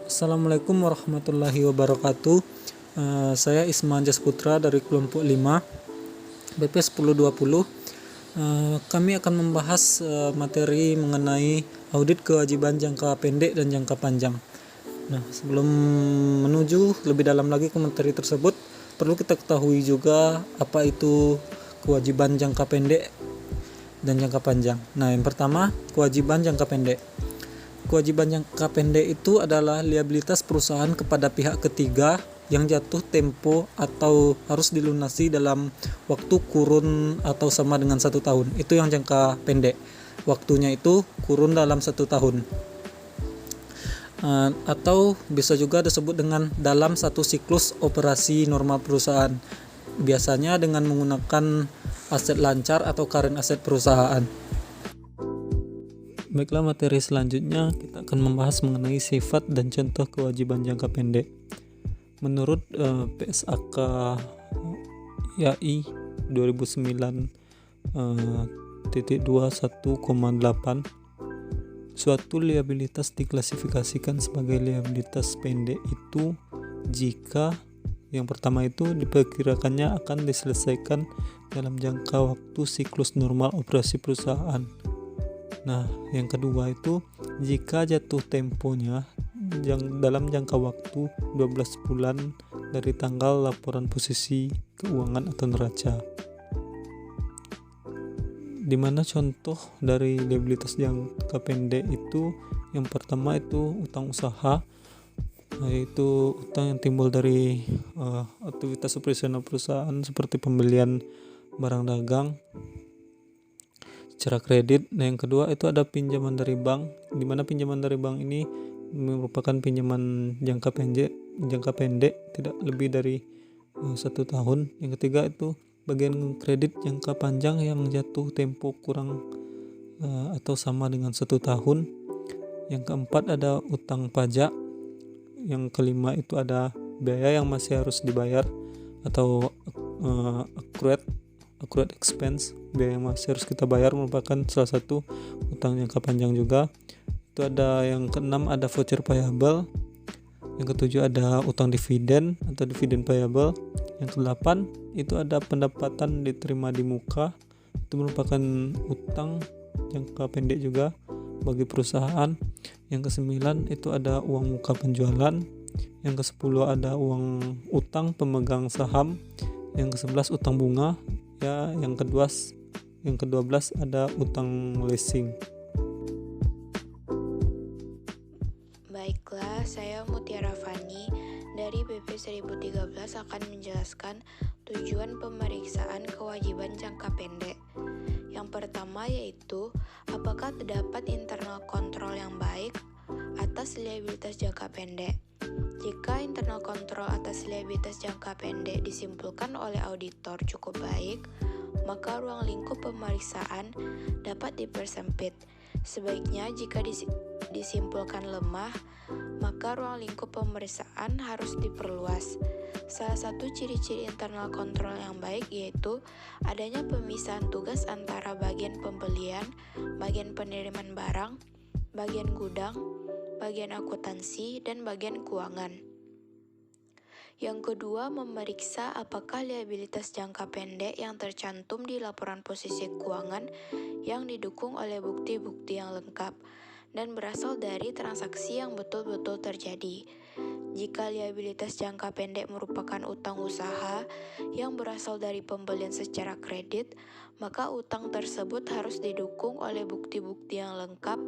Assalamualaikum warahmatullahi wabarakatuh. Saya Isman Jasputra dari kelompok 5 BP 1020. Kami akan membahas materi mengenai audit kewajiban jangka pendek dan jangka panjang. Nah, sebelum menuju lebih dalam lagi ke materi tersebut, perlu kita ketahui juga apa itu kewajiban jangka pendek dan jangka panjang. Nah, yang pertama, kewajiban jangka pendek. Kewajiban jangka pendek itu adalah liabilitas perusahaan kepada pihak ketiga yang jatuh tempo atau harus dilunasi dalam waktu kurun atau sama dengan 1 tahun. Itu yang jangka pendek. Waktunya itu kurun dalam 1 tahun. Atau bisa juga disebut dengan dalam satu siklus operasi normal perusahaan. Biasanya dengan menggunakan aset lancar atau current aset perusahaan. Baiklah, materi selanjutnya kita akan membahas mengenai sifat dan contoh kewajiban jangka pendek. Menurut PSAK YAI 2009.21,8, suatu liabilitas diklasifikasikan sebagai liabilitas pendek itu jika yang pertama itu diperkirakannya akan diselesaikan dalam jangka waktu siklus normal operasi perusahaan. Nah, yang kedua itu jika jatuh temponya dalam jangka waktu 12 bulan dari tanggal laporan posisi keuangan atau neraca. Di mana contoh dari liabilitas jangka pendek itu yang pertama itu utang usaha, yaitu utang yang timbul dari aktivitas operasional perusahaan seperti pembelian barang dagang secara kredit. Nah, yang kedua itu ada pinjaman dari bank, di mana pinjaman dari bank ini merupakan pinjaman jangka pendek tidak lebih dari 1 tahun. Yang ketiga itu bagian kredit jangka panjang yang jatuh tempo kurang atau sama dengan 1 tahun. Yang keempat ada utang pajak. Yang kelima itu ada biaya yang masih harus dibayar atau accrued expense, biaya yang masih harus kita bayar, merupakan salah satu utang jangka panjang juga. Itu ada yang keenam ada voucher payable. Yang ketujuh ada utang dividen atau dividen payable. Yang kedelapan itu ada pendapatan diterima di muka, itu merupakan utang jangka pendek juga bagi perusahaan. Yang kesembilan itu ada uang muka penjualan. Yang kesepuluh ada uang utang pemegang saham. Yang kesebelas utang bunga. Ya, yang ke-12 ada utang leasing. Baiklah, saya Mutiara Fani dari BP 1013 akan menjelaskan tujuan pemeriksaan kewajiban jangka pendek. Yang pertama yaitu apakah terdapat internal kontrol yang baik atas liabilitas jangka pendek. Jika internal kontrol atas liabilitas jangka pendek disimpulkan oleh auditor cukup baik, maka ruang lingkup pemeriksaan dapat dipersempit. Sebaiknya jika disimpulkan lemah, maka ruang lingkup pemeriksaan harus diperluas. Salah satu ciri-ciri internal kontrol yang baik yaitu adanya pemisahan tugas antara bagian pembelian, bagian penerimaan barang, bagian gudang, bagian akuntansi, dan bagian keuangan. Yang kedua, memeriksa apakah liabilitas jangka pendek yang tercantum di laporan posisi keuangan yang didukung oleh bukti-bukti yang lengkap dan berasal dari transaksi yang betul-betul terjadi. Jika liabilitas jangka pendek merupakan utang usaha yang berasal dari pembelian secara kredit, maka utang tersebut harus didukung oleh bukti-bukti yang lengkap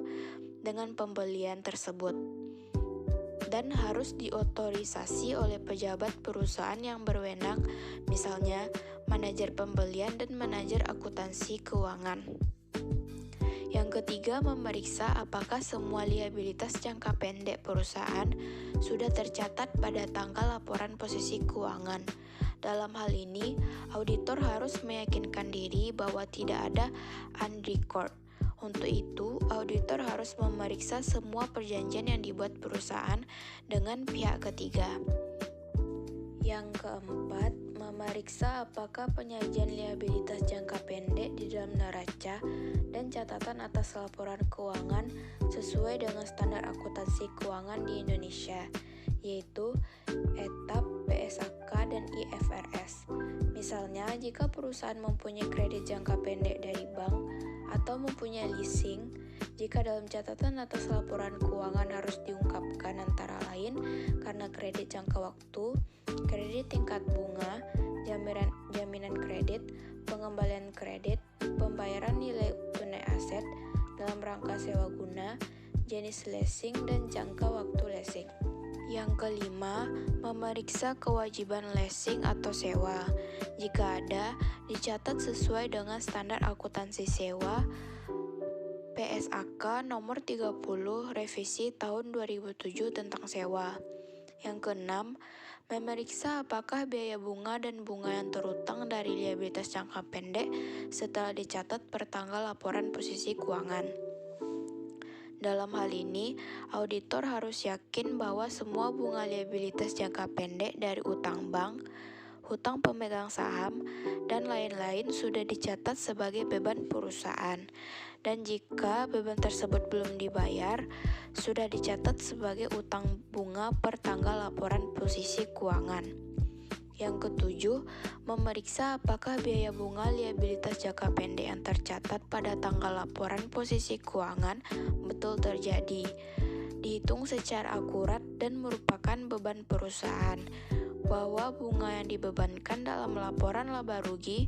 dengan pembelian tersebut dan harus diotorisasi oleh pejabat perusahaan yang berwenang, misalnya manajer pembelian dan manajer akuntansi keuangan. Yang ketiga, memeriksa apakah semua liabilitas jangka pendek perusahaan sudah tercatat pada tanggal laporan posisi keuangan. Dalam hal ini, auditor harus meyakinkan diri bahwa tidak ada unrecord. Untuk itu, auditor harus memeriksa semua perjanjian yang dibuat perusahaan dengan pihak ketiga. Yang keempat, memeriksa apakah penyajian liabilitas jangka pendek di dalam neraca dan catatan atas laporan keuangan sesuai dengan standar akuntansi keuangan di Indonesia, yaitu ETAP, PSAK, dan IFRS. Misalnya, jika perusahaan mempunyai kredit jangka pendek dari bank atau mempunyai leasing, jika dalam catatan atas laporan keuangan harus diungkapkan antara lain karena kredit jangka waktu, kredit tingkat bunga, jaminan kredit, pengembalian kredit, pembayaran nilai tunai aset dalam rangka sewa guna, jenis leasing, dan jangka waktu leasing. Yang kelima, memeriksa kewajiban leasing atau sewa. Jika ada, dicatat sesuai dengan standar akuntansi sewa PSAK nomor 30 revisi tahun 2007 tentang sewa. Yang keenam, memeriksa apakah biaya bunga dan bunga yang terutang dari liabilitas jangka pendek setelah dicatat per tanggal laporan posisi keuangan. Dalam hal ini, auditor harus yakin bahwa semua bunga liabilitas jangka pendek dari utang bank, hutang pemegang saham, dan lain-lain sudah dicatat sebagai beban perusahaan. Dan jika beban tersebut belum dibayar, sudah dicatat sebagai utang bunga per tanggal laporan posisi keuangan. Yang ketujuh, memeriksa apakah biaya bunga liabilitas jangka pendek yang tercatat pada tanggal laporan posisi keuangan betul terjadi, dihitung secara akurat dan merupakan beban perusahaan, bahwa bunga yang dibebankan dalam laporan laba rugi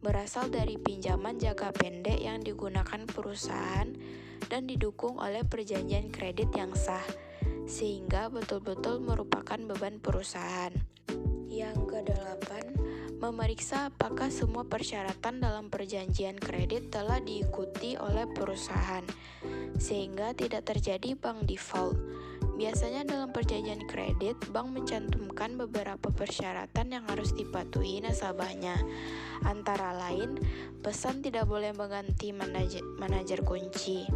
berasal dari pinjaman jangka pendek yang digunakan perusahaan dan didukung oleh perjanjian kredit yang sah, sehingga betul-betul merupakan beban perusahaan. Yang kedelapan, memeriksa apakah semua persyaratan dalam perjanjian kredit telah diikuti oleh perusahaan, sehingga tidak terjadi bank default. Biasanya dalam perjanjian kredit, bank mencantumkan beberapa persyaratan yang harus dipatuhi nasabahnya. Antara lain, pesan tidak boleh mengganti manajer kunci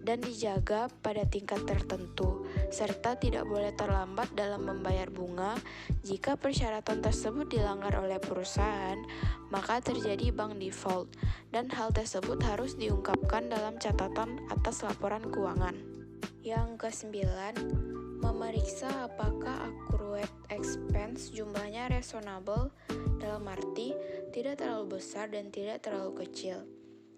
dan dijaga pada tingkat tertentu, serta tidak boleh terlambat dalam membayar bunga. Jika persyaratan tersebut dilanggar oleh perusahaan, maka terjadi bank default, dan hal tersebut harus diungkapkan dalam catatan atas laporan keuangan. Yang kesembilan, memeriksa apakah accrued expense jumlahnya reasonable, dalam arti tidak terlalu besar dan tidak terlalu kecil.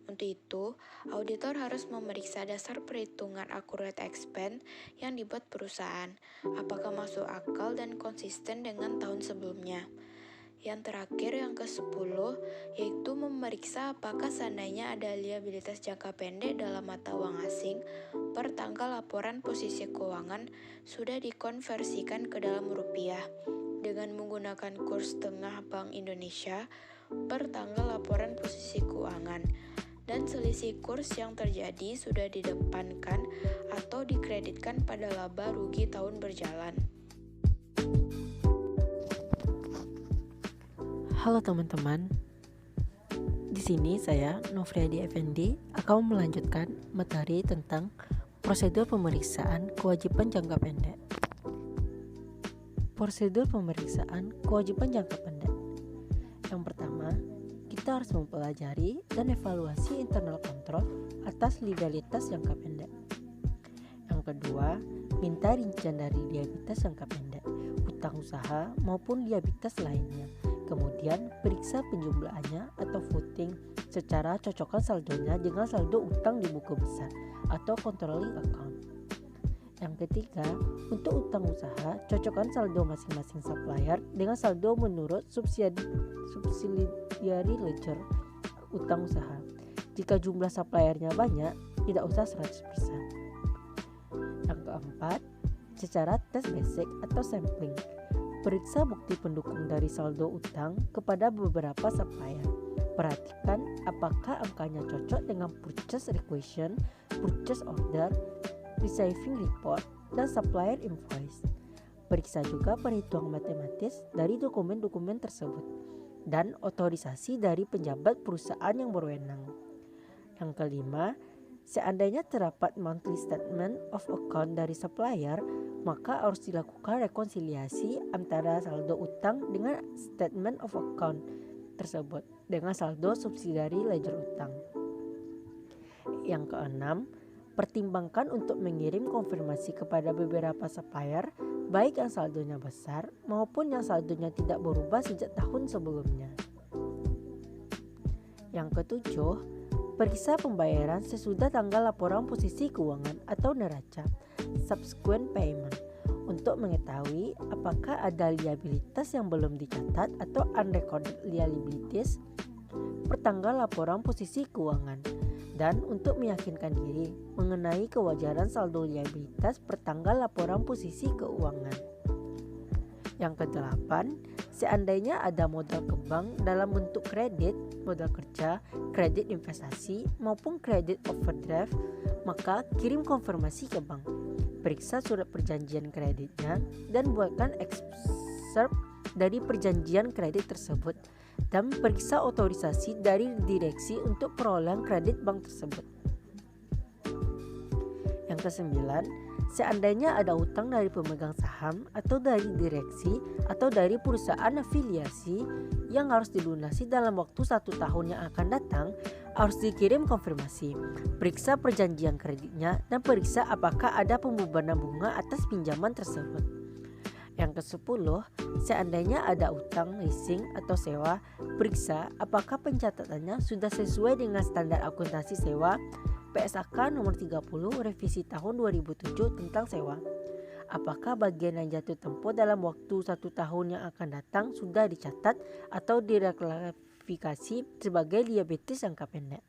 Untuk itu, auditor harus memeriksa dasar perhitungan accrued expense yang dibuat perusahaan, apakah masuk akal dan konsisten dengan tahun sebelumnya. Yang terakhir, yang ke-10, yaitu memeriksa apakah seandainya ada liabilitas jangka pendek dalam mata uang asing per tanggal laporan posisi keuangan sudah dikonversikan ke dalam rupiah dengan menggunakan kurs tengah Bank Indonesia per tanggal laporan posisi keuangan, dan selisih kurs yang terjadi sudah didepankan atau dikreditkan pada laba rugi tahun berjalan. Halo teman-teman, di sini saya Nofriadi Effendi akan melanjutkan materi tentang prosedur pemeriksaan kewajiban jangka pendek. Prosedur pemeriksaan kewajiban jangka pendek. Yang pertama, kita harus mempelajari dan evaluasi internal control atas legalitas jangka pendek. Yang kedua, minta rincian dari liabilitas jangka pendek, utang usaha maupun liabilitas lainnya. Kemudian, periksa penjumlahannya atau footing secara cocokkan saldonya dengan saldo utang di buku besar atau controlling account. Yang ketiga, untuk utang usaha, cocokkan saldo masing-masing supplier dengan saldo menurut subsidiary ledger utang usaha. Jika jumlah suppliernya banyak, tidak usah 100%. Yang keempat, secara tes basic atau sampling. Periksa bukti pendukung dari saldo utang kepada beberapa supplier. Perhatikan apakah angkanya cocok dengan purchase requisition, purchase order, receiving report, dan supplier invoice. Periksa juga perhitungan matematis dari dokumen-dokumen tersebut dan otorisasi dari penjabat perusahaan yang berwenang. Yang kelima, seandainya terdapat monthly statement of account dari supplier, maka harus dilakukan rekonsiliasi antara saldo utang dengan statement of account tersebut dengan saldo subsidiary ledger utang. Yang keenam, pertimbangkan untuk mengirim konfirmasi kepada beberapa supplier, baik yang saldonya besar maupun yang saldonya tidak berubah sejak tahun sebelumnya. Yang ketujuh, periksa pembayaran sesudah tanggal laporan posisi keuangan atau neraca subsequent payment untuk mengetahui apakah ada liabilitas yang belum dicatat atau unrecorded liabilities pertanggal laporan posisi keuangan, dan untuk meyakinkan diri mengenai kewajaran saldo liabilitas pertanggal laporan posisi keuangan. Yang kedelapan, seandainya ada modal ke bank dalam bentuk kredit, modal kerja, kredit investasi maupun kredit overdraft, maka kirim konfirmasi ke bank. Periksa surat perjanjian kreditnya dan buatkan excerpt dari perjanjian kredit tersebut, dan periksa otorisasi dari direksi untuk perolehan kredit bank tersebut. Yang kesembilan, seandainya ada utang dari pemegang saham atau dari direksi atau dari perusahaan afiliasi yang harus dilunasi dalam waktu 1 tahun yang akan datang, harus dikirim konfirmasi. Periksa perjanjian kreditnya dan periksa apakah ada pembebanan bunga atas pinjaman tersebut. Yang ke-10, seandainya ada utang, leasing atau sewa, periksa apakah pencatatannya sudah sesuai dengan standar akuntansi sewa PSAK nomor 30 revisi tahun 2007 tentang sewa. Apakah bagian yang jatuh tempo dalam waktu 1 tahun yang akan datang sudah dicatat atau direklasifikasi sebagai liabilitas jangka pendek.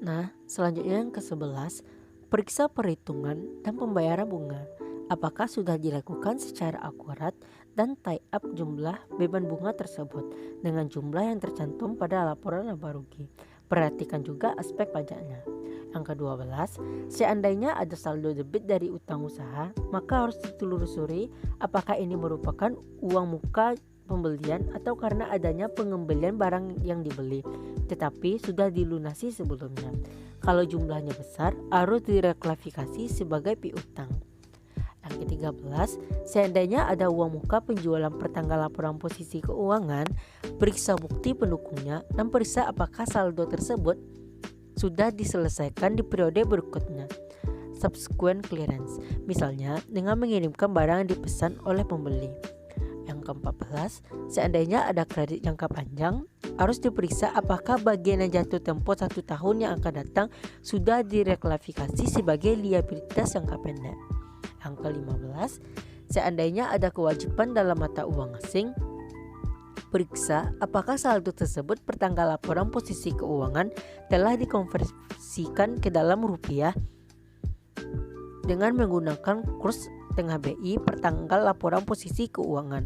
Nah, selanjutnya yang ke-11, periksa perhitungan dan pembayaran bunga. Apakah sudah dilakukan secara akurat dan tie up jumlah beban bunga tersebut dengan jumlah yang tercantum pada laporan laba rugi. Perhatikan juga aspek pajaknya. Yang ke-12, seandainya ada saldo debit dari utang usaha, maka harus ditelusuri apakah ini merupakan uang muka pembelian atau karena adanya pengembalian barang yang dibeli, tetapi sudah dilunasi sebelumnya. Kalau jumlahnya besar, harus direklasifikasi sebagai piutang. Yang ke-13, seandainya ada uang muka penjualan pertanggal laporan posisi keuangan, periksa bukti pendukungnya dan periksa apakah saldo tersebut sudah diselesaikan di periode berikutnya, subsequent clearance, misalnya dengan mengirimkan barang yang dipesan oleh pembeli. Yang ke-14, seandainya ada kredit jangka panjang, harus diperiksa apakah bagian yang jatuh tempo 1 tahun yang akan datang sudah direklasifikasi sebagai liabilitas jangka pendek. Yang ke-15, seandainya ada kewajiban dalam mata uang asing, periksa apakah saldo tersebut pertanggal laporan posisi keuangan telah dikonversikan ke dalam rupiah dengan menggunakan kurs tengah BI pertanggal laporan posisi keuangan,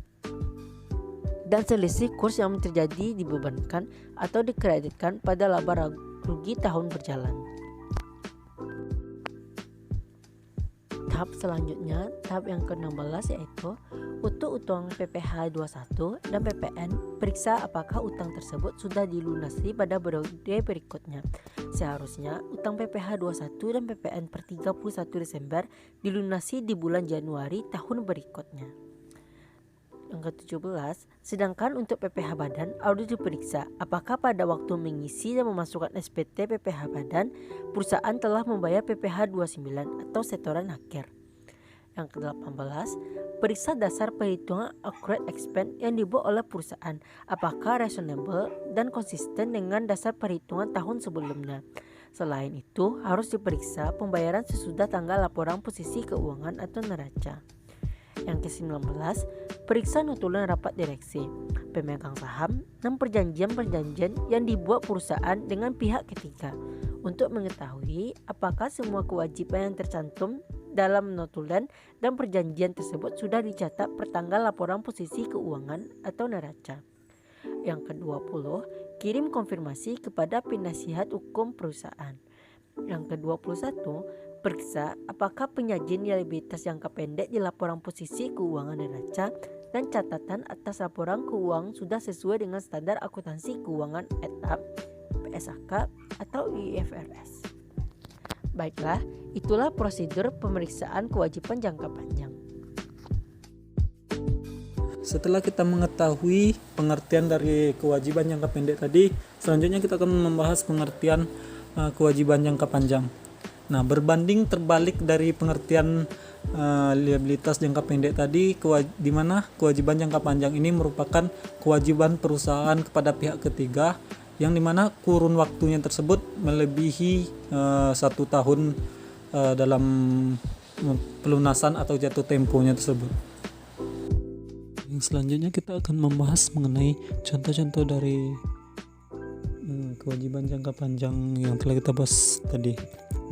dan selisih kurs yang terjadi dibebankan atau dikreditkan pada laba rugi tahun berjalan. Tahap selanjutnya, tahap yang ke-16 yaitu untuk utang PPh 21 dan PPN, periksa apakah utang tersebut sudah dilunasi pada periode berikutnya. Seharusnya utang PPh 21 dan PPN per 31 Desember dilunasi di bulan Januari tahun berikutnya. Yang ke-17, sedangkan untuk PPh badan harus diperiksa apakah pada waktu mengisi dan memasukkan SPT PPh badan, perusahaan telah membayar PPh 29 atau setoran akhir. Yang ke-18, periksa dasar perhitungan accrued expense yang dibuat oleh perusahaan, apakah reasonable dan konsisten dengan dasar perhitungan tahun sebelumnya. Selain itu, harus diperiksa pembayaran sesudah tanggal laporan posisi keuangan atau neraca. Yang ke-19, periksa notulen rapat direksi, pemegang saham, dan perjanjian-perjanjian yang dibuat perusahaan dengan pihak ketiga untuk mengetahui apakah semua kewajiban yang tercantum dalam notulen dan perjanjian tersebut sudah dicatat pertanggal laporan posisi keuangan atau neraca. Yang ke-20, kirim konfirmasi kepada penasihat hukum perusahaan. Yang ke-21, periksa apakah penyajian liabilitas jangka pendek di laporan posisi keuangan neraca dan catatan atas laporan keuangan sudah sesuai dengan standar akuntansi keuangan ETAP, PSAK, atau IFRS. Baiklah, itulah prosedur pemeriksaan kewajiban jangka panjang. Setelah kita mengetahui pengertian dari kewajiban jangka pendek tadi, selanjutnya kita akan membahas pengertian kewajiban jangka panjang. Nah, berbanding terbalik dari pengertian liabilitas jangka pendek tadi, di mana kewajiban jangka panjang ini merupakan kewajiban perusahaan kepada pihak ketiga yang dimana kurun waktunya tersebut melebihi 1 tahun dalam pelunasan atau jatuh temponya tersebut. Selanjutnya kita akan membahas mengenai contoh-contoh dari kewajiban jangka panjang yang telah kita bahas tadi.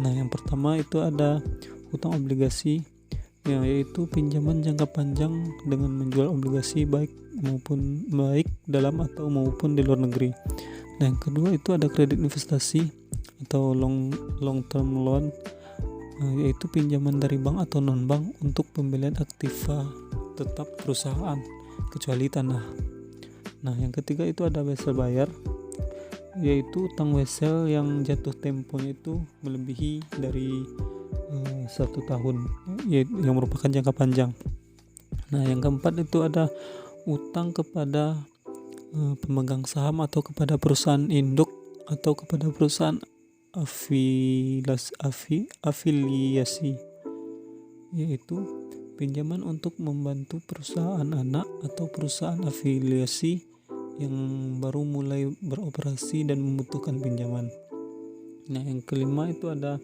Nah, yang pertama itu ada hutang obligasi, yaitu pinjaman jangka panjang dengan menjual obligasi baik dalam atau maupun di luar negeri. Nah, yang kedua itu ada kredit investasi atau long term loan, yaitu pinjaman dari bank atau non bank untuk pembelian aktiva tetap perusahaan kecuali tanah. Nah, yang ketiga itu ada wesel bayar, yaitu utang wesel yang jatuh temponya itu melebihi dari 1 tahun, yang merupakan jangka panjang. Nah, yang keempat itu ada utang kepada pemegang saham atau kepada perusahaan induk atau kepada perusahaan afiliasi, yaitu pinjaman untuk membantu perusahaan anak atau perusahaan afiliasi yang baru mulai beroperasi dan membutuhkan pinjaman. Nah, yang kelima itu ada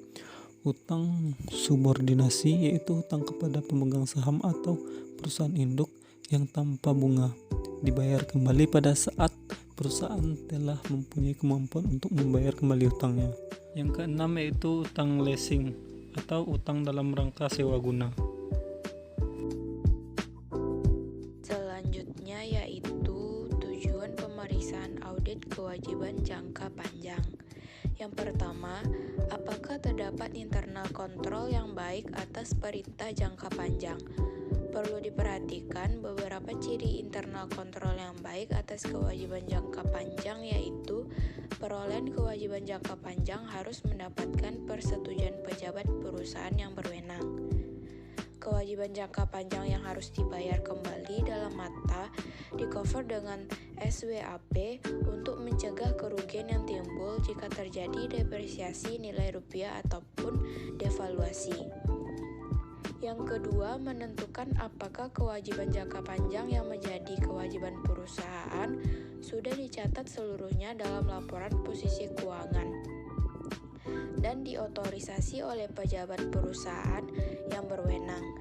utang subordinasi, yaitu utang kepada pemegang saham atau perusahaan induk yang tanpa bunga, dibayar kembali pada saat perusahaan telah mempunyai kemampuan untuk membayar kembali utangnya. Yang keenam yaitu utang leasing atau utang dalam rangka sewa guna. Selanjutnya yaitu tujuan pemeriksaan audit kewajiban jangka panjang. Yang pertama, apakah terdapat internal kontrol yang baik atas perintah jangka panjang? Perlu diperhatikan beberapa ciri internal kontrol yang baik atas kewajiban jangka panjang, yaitu perolehan kewajiban jangka panjang harus mendapatkan persetujuan pejabat perusahaan yang berwenang. Kewajiban jangka panjang yang harus dibayar kembali dalam mata di-cover dengan SWAP untuk mencegah kerugian yang timbul jika terjadi depresiasi nilai rupiah ataupun devaluasi. Yang kedua, menentukan apakah kewajiban jangka panjang yang menjadi kewajiban perusahaan sudah dicatat seluruhnya dalam laporan posisi keuangan dan diotorisasi oleh pejabat perusahaan yang berwenang.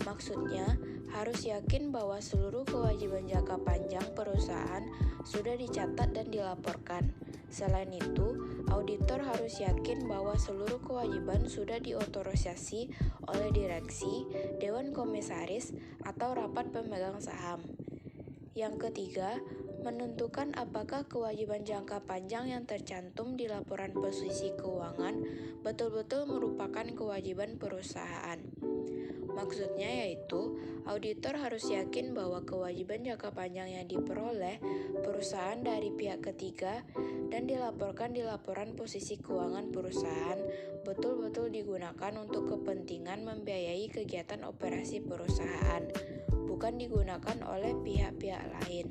Maksudnya, harus yakin bahwa seluruh kewajiban jangka panjang perusahaan sudah dicatat dan dilaporkan. Selain itu, auditor harus yakin bahwa seluruh kewajiban sudah diotorisasi oleh direksi, dewan komisaris, atau rapat pemegang saham. Yang ketiga, menentukan apakah kewajiban jangka panjang yang tercantum di laporan posisi keuangan betul-betul merupakan kewajiban perusahaan. Maksudnya yaitu, auditor harus yakin bahwa kewajiban jangka panjang yang diperoleh perusahaan dari pihak ketiga dan dilaporkan di laporan posisi keuangan perusahaan betul-betul digunakan untuk kepentingan membiayai kegiatan operasi perusahaan, bukan digunakan oleh pihak-pihak lain.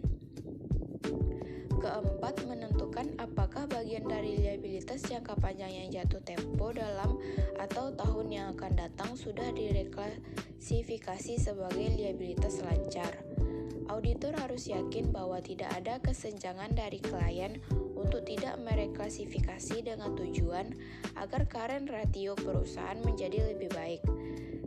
Keempat, menentukan apakah bagian dari liabilitas jangka panjang yang jatuh tempo dalam atau tahun yang akan datang sudah direklasifikasi sebagai liabilitas lancar. Auditor harus yakin bahwa tidak ada kesenjangan dari klien untuk tidak mereklasifikasi dengan tujuan agar current ratio perusahaan menjadi lebih baik.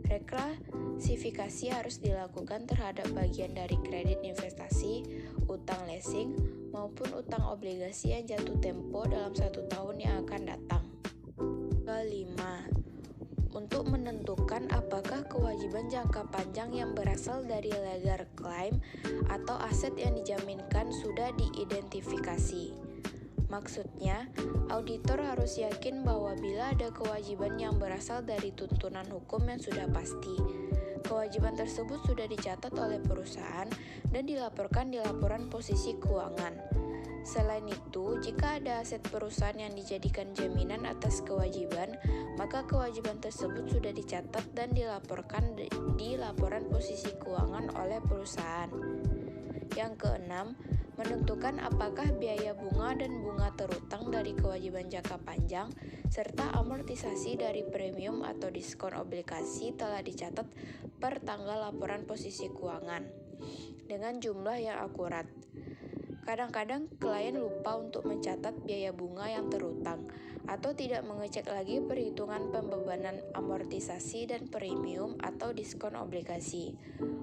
Reklasifikasi harus dilakukan terhadap bagian dari kredit investasi, utang leasing, maupun utang obligasi yang jatuh tempo dalam 1 tahun yang akan datang. Kelima, untuk menentukan apakah kewajiban jangka panjang yang berasal dari legal claim atau aset yang dijaminkan sudah diidentifikasi. Maksudnya, auditor harus yakin bahwa bila ada kewajiban yang berasal dari tuntunan hukum yang sudah pasti, kewajiban tersebut sudah dicatat oleh perusahaan dan dilaporkan di laporan posisi keuangan. Selain itu, jika ada aset perusahaan yang dijadikan jaminan atas kewajiban, maka kewajiban tersebut sudah dicatat dan dilaporkan di laporan posisi keuangan oleh perusahaan. Yang keenam, menentukan apakah biaya bunga dan bunga terutang dari kewajiban jangka panjang serta amortisasi dari premium atau diskon obligasi telah dicatat per tanggal laporan posisi keuangan dengan jumlah yang akurat. Kadang-kadang klien lupa untuk mencatat biaya bunga yang terutang atau tidak mengecek lagi perhitungan pembebanan amortisasi dan premium atau diskon obligasi.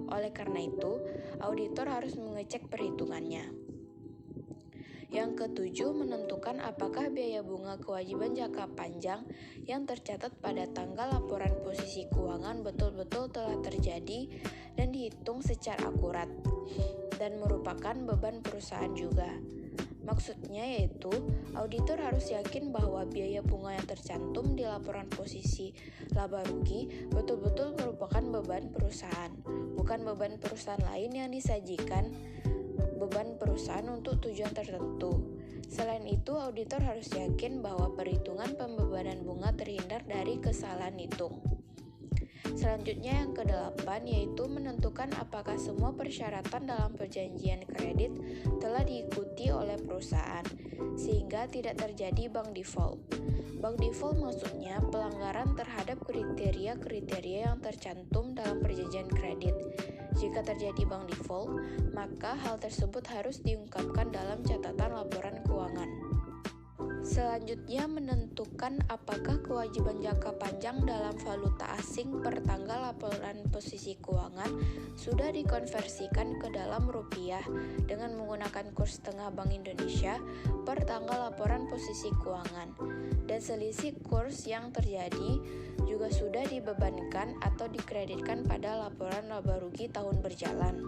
Oleh karena itu, auditor harus mengecek perhitungannya. Yang ketujuh, menentukan apakah biaya bunga kewajiban jangka panjang yang tercatat pada tanggal laporan posisi keuangan betul-betul telah terjadi dan dihitung secara akurat dan merupakan beban perusahaan juga. Maksudnya yaitu, auditor harus yakin bahwa biaya bunga yang tercantum di laporan posisi laba rugi betul-betul merupakan beban perusahaan, bukan beban perusahaan lain yang disajikan beban perusahaan untuk tujuan tertentu. Selain itu, auditor harus yakin bahwa perhitungan pembebanan bunga terhindar dari kesalahan hitung. Selanjutnya yang kedelapan yaitu menentukan apakah semua persyaratan dalam perjanjian kredit telah diikuti oleh perusahaan sehingga tidak terjadi bank default. Bank default maksudnya pelanggaran terhadap kriteria-kriteria yang tercantum dalam perjanjian kredit. Jika terjadi bank default, maka hal tersebut harus diungkapkan dalam catatan laporan keuangan. Selanjutnya, menentukan apakah kewajiban jangka panjang dalam valuta asing per tanggal laporan posisi keuangan sudah dikonversikan ke dalam rupiah dengan menggunakan kurs tengah Bank Indonesia per tanggal laporan posisi keuangan, dan selisih kurs yang terjadi juga sudah dibebankan atau dikreditkan pada laporan laba rugi tahun berjalan.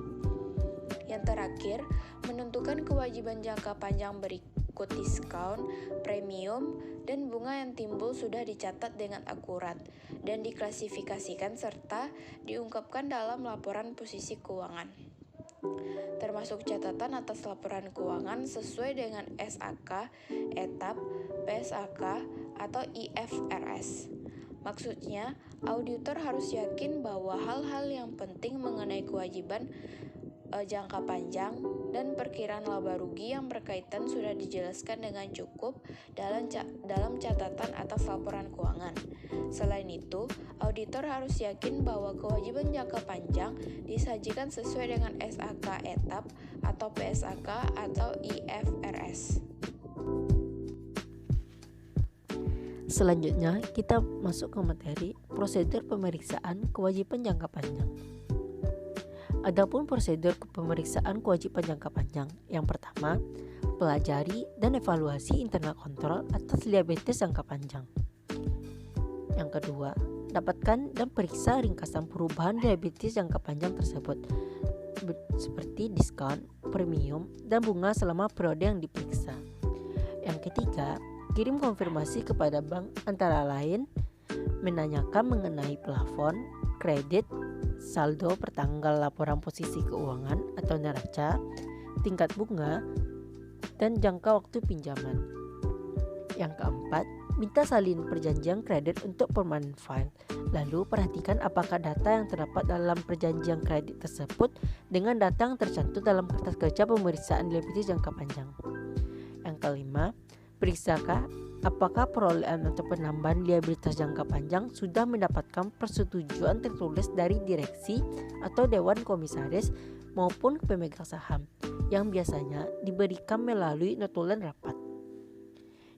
Yang terakhir, menentukan kewajiban jangka panjang berikut diskon, premium, dan bunga yang timbul sudah dicatat dengan akurat dan diklasifikasikan serta diungkapkan dalam laporan posisi keuangan, termasuk catatan atas laporan keuangan sesuai dengan SAK, ETAP, PSAK, atau IFRS. Maksudnya, auditor harus yakin bahwa hal-hal yang penting mengenai kewajiban jangka panjang dan perkiraan laba rugi yang berkaitan sudah dijelaskan dengan cukup dalam catatan atas laporan keuangan. Selain itu, auditor harus yakin bahwa kewajiban jangka panjang disajikan sesuai dengan SAK ETAP atau PSAK atau IFRS. Selanjutnya, kita masuk ke materi prosedur pemeriksaan kewajiban jangka panjang. Adapun prosedur pemeriksaan kewajiban jangka panjang, yang pertama, pelajari dan evaluasi internal kontrol atas liabilitas jangka panjang. Yang kedua, dapatkan dan periksa ringkasan perubahan liabilitas jangka panjang tersebut, seperti diskon, premium, dan bunga selama periode yang diperiksa. Yang ketiga, kirim konfirmasi kepada bank antara lain menanyakan mengenai plafon, kredit, saldo pertanggal laporan posisi keuangan atau neraca, tingkat bunga, dan jangka waktu pinjaman. Yang keempat, minta salin perjanjian kredit untuk permanent file. Lalu perhatikan apakah data yang terdapat dalam perjanjian kredit tersebut dengan data yang tercantum dalam kertas kerja pemeriksaan liabilitas jangka panjang. Yang kelima, periksakan apakah perolehan atau penambahan liabilitas jangka panjang sudah mendapatkan persetujuan tertulis dari direksi atau dewan komisaris maupun pemegang saham yang biasanya diberikan melalui notulen rapat.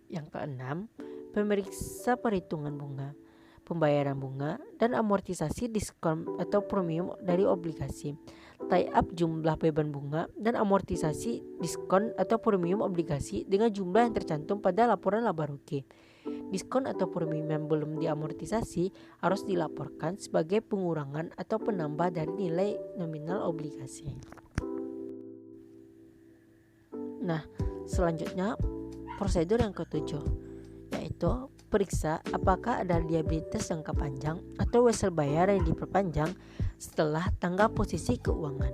Yang keenam, pemeriksa perhitungan bunga, pembayaran bunga, dan amortisasi diskon atau premium dari obligasi, tie-up jumlah beban bunga, dan amortisasi diskon atau premium obligasi dengan jumlah yang tercantum pada laporan laba rugi. Diskon atau premium yang belum diamortisasi harus dilaporkan sebagai pengurangan atau penambah dari nilai nominal obligasi. Nah, selanjutnya prosedur yang ketujuh, yaitu periksa apakah ada liabilitas jangka panjang atau wesel bayar yang diperpanjang setelah tanggal posisi keuangan.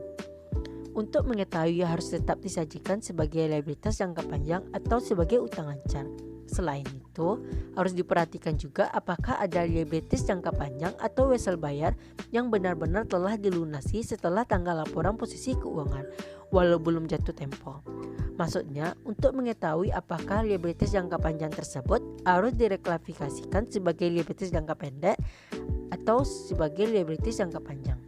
Untuk mengetahui harus tetap disajikan sebagai liabilitas jangka panjang atau sebagai utang lancar. Selain itu, harus diperhatikan juga apakah ada liabilitas jangka panjang atau wesel bayar yang benar-benar telah dilunasi setelah tanggal laporan posisi keuangan, walau belum jatuh tempo. Maksudnya, untuk mengetahui apakah liabilitas jangka panjang tersebut harus direklasifikasikan sebagai liabilitas jangka pendek atau sebagai liabilitas jangka panjang.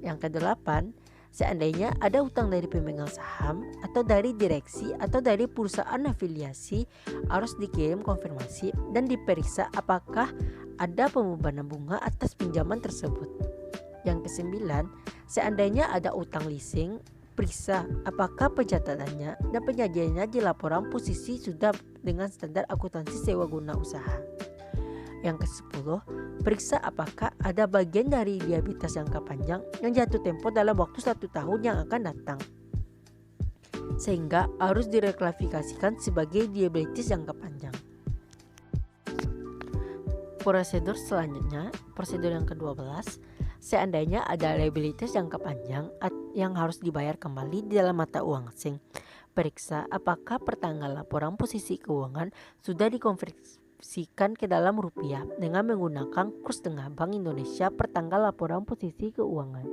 Yang kedelapan, seandainya ada hutang dari pemegang saham atau dari direksi atau dari perusahaan afiliasi, harus dikirim konfirmasi dan diperiksa apakah ada pembebanan bunga atas pinjaman tersebut. Yang kesembilan, seandainya ada utang leasing, periksa apakah pencatatannya dan penyajiannya di laporan posisi sudah dengan standar akuntansi sewa guna usaha. Yang ke-10, periksa apakah ada bagian dari liabilitas jangka panjang yang jatuh tempo dalam waktu 1 tahun yang akan datang, sehingga harus direklasifikasikan sebagai liabilitas jangka panjang. Prosedur selanjutnya, prosedur yang ke-12, seandainya ada liabilitas jangka panjang yang harus dibayar kembali di dalam mata uang asing, periksa apakah pertanggal laporan posisi keuangan sudah dikonversikan ke dalam rupiah dengan menggunakan kurs tengah Bank Indonesia per tanggal laporan posisi keuangan,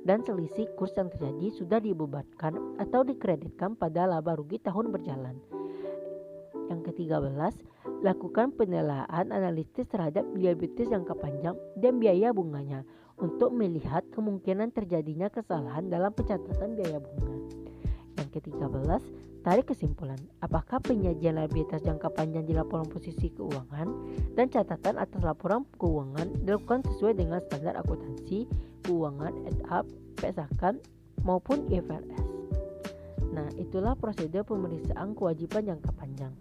dan selisih kurs yang terjadi sudah dibebankan atau dikreditkan pada laba rugi tahun berjalan. Yang ke-13, lakukan penilaian analisis terhadap liabilitas jangka panjang dan biaya bunganya untuk melihat kemungkinan terjadinya kesalahan dalam pencatatan biaya bunga. Yang ke-13, tarik kesimpulan apakah penyajian liabilitas jangka panjang di laporan posisi keuangan dan catatan atas laporan keuangan dilakukan sesuai dengan standar akuntansi keuangan EDHAP, PSAKAN maupun IFRS. Nah, itulah prosedur pemeriksaan kewajiban jangka panjang.